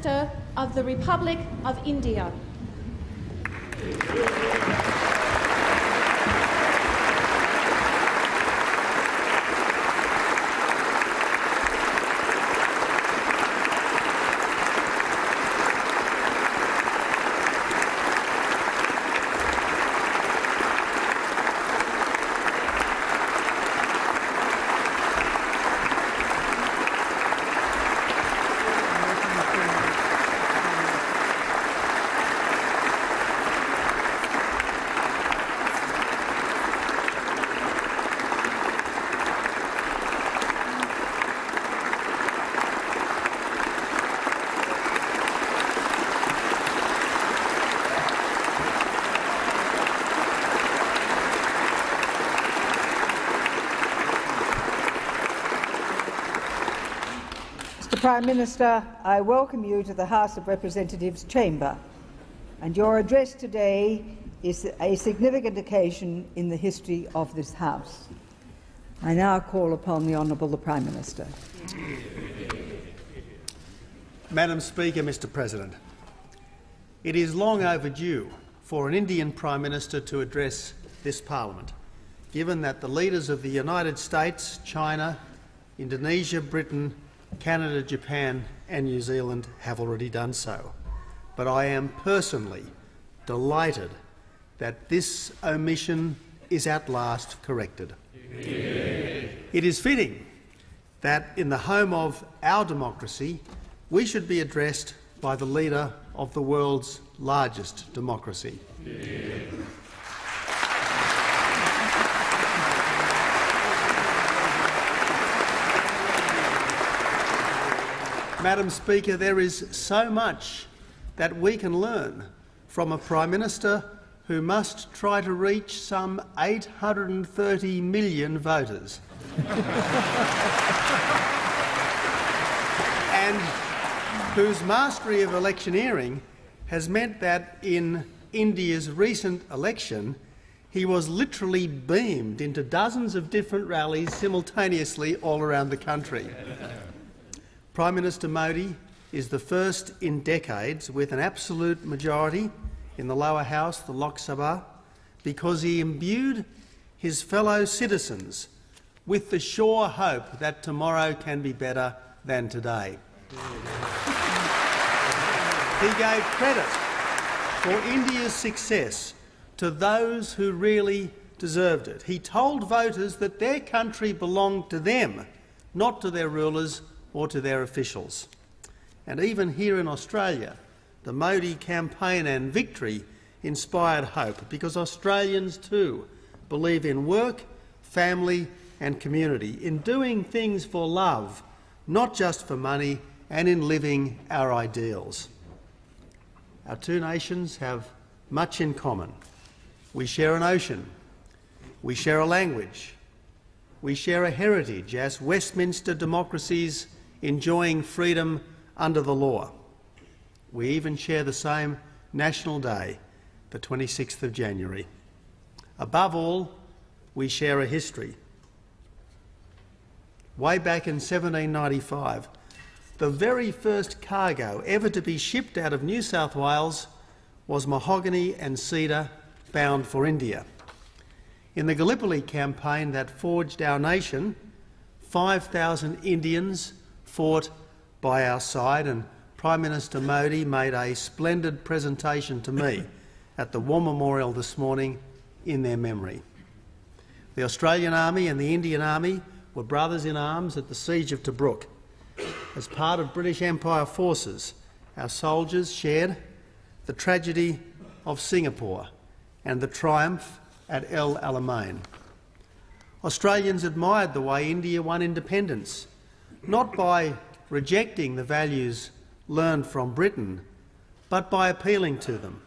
Minister of the Republic of India. Prime Minister, I welcome you to the House of Representatives chamber, and your address today is a significant occasion in the history of this House. I now call upon the Honourable the Prime Minister. Madam Speaker, Mr. President, it is long overdue for an Indian Prime Minister to address this Parliament, given that the leaders of the United States, China, Indonesia, Britain, Canada, Japan and New Zealand have already done so. But I am personally delighted that this omission is at last corrected. It is fitting that in the home of our democracy we should be addressed by the leader of the world's largest democracy. Madam Speaker, there is so much that we can learn from a Prime Minister who must try to reach some 830 million voters and whose mastery of electioneering has meant that in India's recent election he was literally beamed into dozens of different rallies simultaneously all around the country. Prime Minister Modi is the first in decades with an absolute majority in the lower house, the Lok Sabha, because he imbued his fellow citizens with the sure hope that tomorrow can be better than today. He gave credit for India's success to those who really deserved it. He told voters that their country belonged to them, not to their rulers or to their officials. And even here in Australia, the Modi campaign and victory inspired hope, because Australians too believe in work, family and community, in doing things for love, not just for money, and in living our ideals. Our two nations have much in common. We share an ocean, we share a language, we share a heritage as Westminster democracies enjoying freedom under the law. We even share the same national day, the 26th of January. Above all, we share a history. Way back in 1795, the very first cargo ever to be shipped out of New South Wales was mahogany and cedar bound for India. In the Gallipoli campaign that forged our nation, 5,000 Indians fought by our side, and Prime Minister Modi made a splendid presentation to me at the War Memorial this morning in their memory. The Australian Army and the Indian Army were brothers in arms at the Siege of Tobruk. As part of British Empire forces, our soldiers shared the tragedy of Singapore and the triumph at El Alamein. Australians admired the way India won independence, not by rejecting the values learned from Britain, but by appealing to them,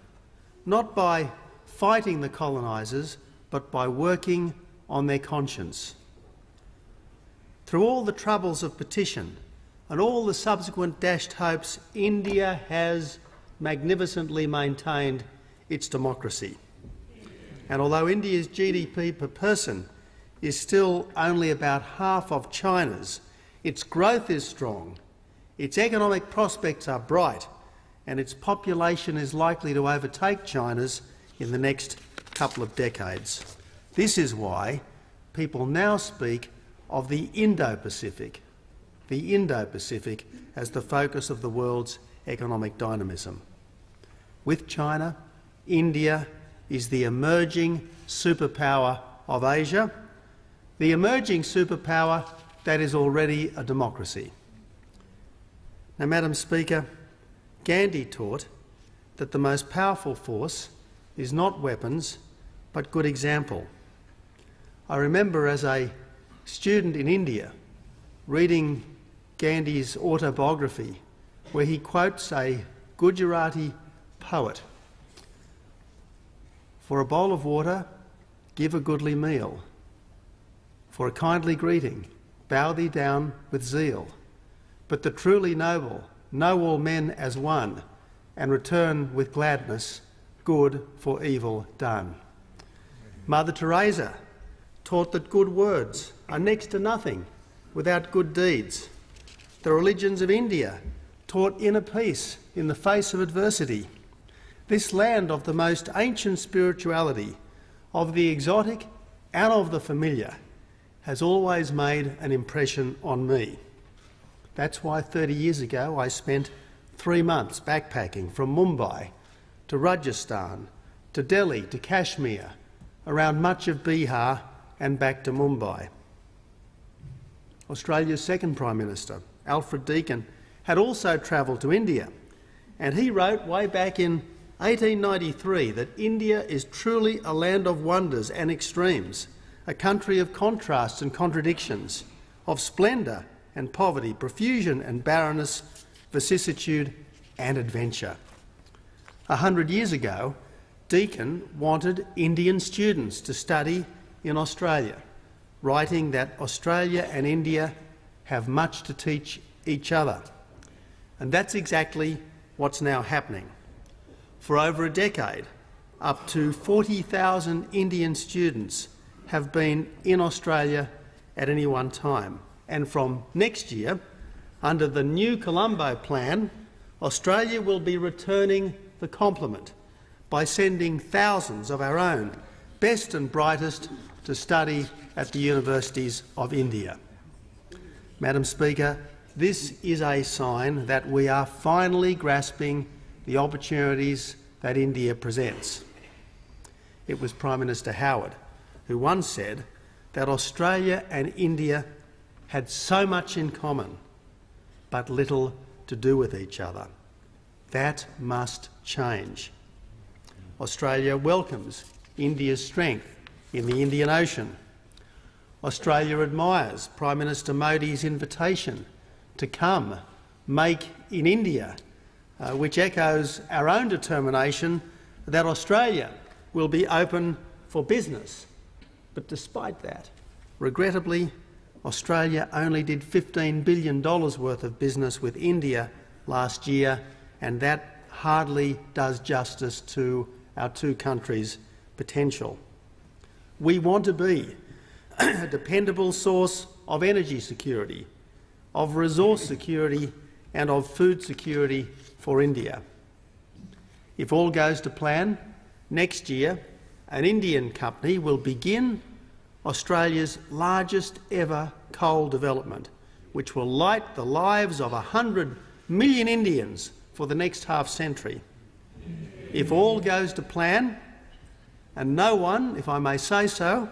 not by fighting the colonisers, but by working on their conscience. Through all the troubles of partition and all the subsequent dashed hopes, India has magnificently maintained its democracy. And although India's GDP per person is still only about half of China's, its growth is strong, Its economic prospects are bright, and its population is likely to overtake China's in the next couple of decades. This is why people now speak of the Indo-Pacific as the focus of the world's economic dynamism. With China, India is the emerging superpower of Asia, the emerging superpower that is already a democracy. Now, Madam Speaker, Gandhi taught that the most powerful force is not weapons but good example. I remember as a student in India reading Gandhi's autobiography where he quotes a Gujarati poet, "For a bowl of water, give a goodly meal. For a kindly greeting, bow thee down with zeal. But the truly noble know all men as one, and return with gladness good for evil done." Mother Teresa taught that good words are next to nothing without good deeds. The religions of India taught inner peace in the face of adversity. This land of the most ancient spirituality, of the exotic and of the familiar, has always made an impression on me. That's why 30 years ago I spent 3 months backpacking from Mumbai to Rajasthan, to Delhi, to Kashmir, around much of Bihar and back to Mumbai. Australia's second Prime Minister, Alfred Deakin, had also travelled to India, and he wrote way back in 1893 that India is truly a land of wonders and extremes, a country of contrasts and contradictions, of splendour and poverty, profusion and barrenness, vicissitude and adventure. 100 years ago, Deakin wanted Indian students to study in Australia, writing that Australia and India have much to teach each other. And that's exactly what's now happening. For over a decade, up to 40,000 Indian students have been in Australia at any one time. And from next year, under the new Colombo plan, Australia will be returning the compliment by sending thousands of our own best and brightest to study at the universities of India. Madam Speaker, this is a sign that we are finally grasping the opportunities that India presents. It was Prime Minister Howard who once said that Australia and India had so much in common, but little to do with each other. That must change. Australia welcomes India's strength in the Indian Ocean. Australia admires Prime Minister Modi's invitation to come make in India, which echoes our own determination that Australia will be open for business. But despite that, regrettably, Australia only did $15 billion worth of business with India last year, and that hardly does justice to our two countries' potential. We want to be a dependable source of energy security, of resource security and of food security for India. If all goes to plan, next year an Indian company will begin Australia's largest ever coal development, which will light the lives of 100 million Indians for the next half-century. If all goes to plan, and no one, if I may say so,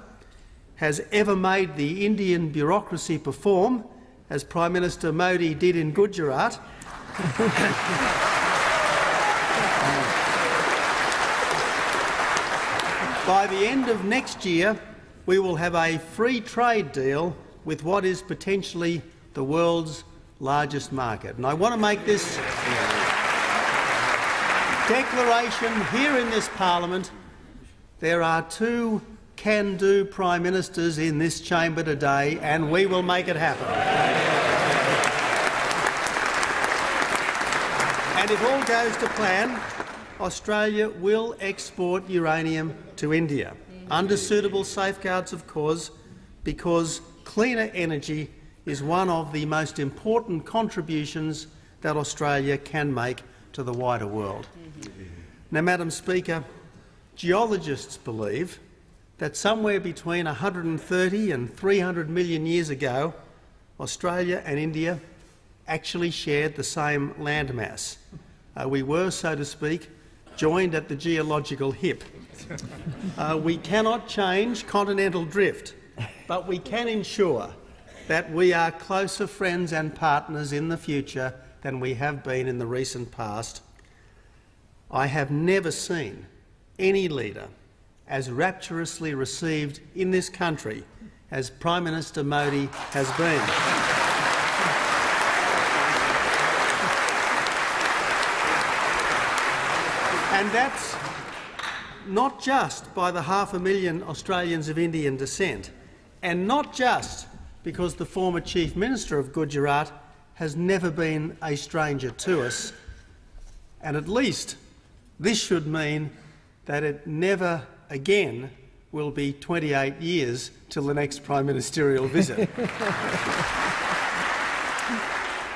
has ever made the Indian bureaucracy perform, as Prime Minister Modi did in Gujarat, by the end of next year, we will have a free trade deal with what is potentially the world's largest market. And I want to make this declaration here in this parliament. There are 2 can-do Prime Ministers in this chamber today, and we will make it happen. And if all goes to plan, Australia will export uranium to India, under suitable safeguards, of course, because cleaner energy is one of the most important contributions that Australia can make to the wider world. Now, Madam Speaker, geologists believe that somewhere between 130 and 300 million years ago, Australia and India actually shared the same landmass. We were, so to speak, joined at the geological hip. We cannot change continental drift, but we can ensure that we are closer friends and partners in the future than we have been in the recent past. I have never seen any leader as rapturously received in this country as Prime Minister Modi has been. And that's not just by the 500,000 Australians of Indian descent, and not just because the former Chief Minister of Gujarat has never been a stranger to us, and at least this should mean that it never again will be 28 years till the next Prime Ministerial visit.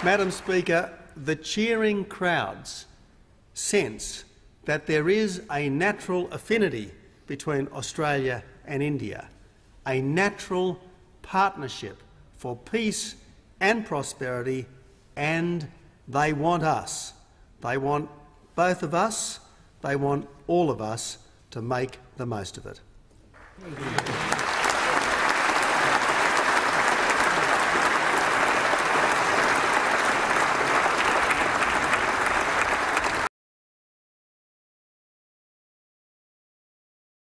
Madam Speaker, the cheering crowds sense that there is a natural affinity between Australia and India, a natural partnership for peace and prosperity, and they want us. They want both of us, they want all of us to make the most of it.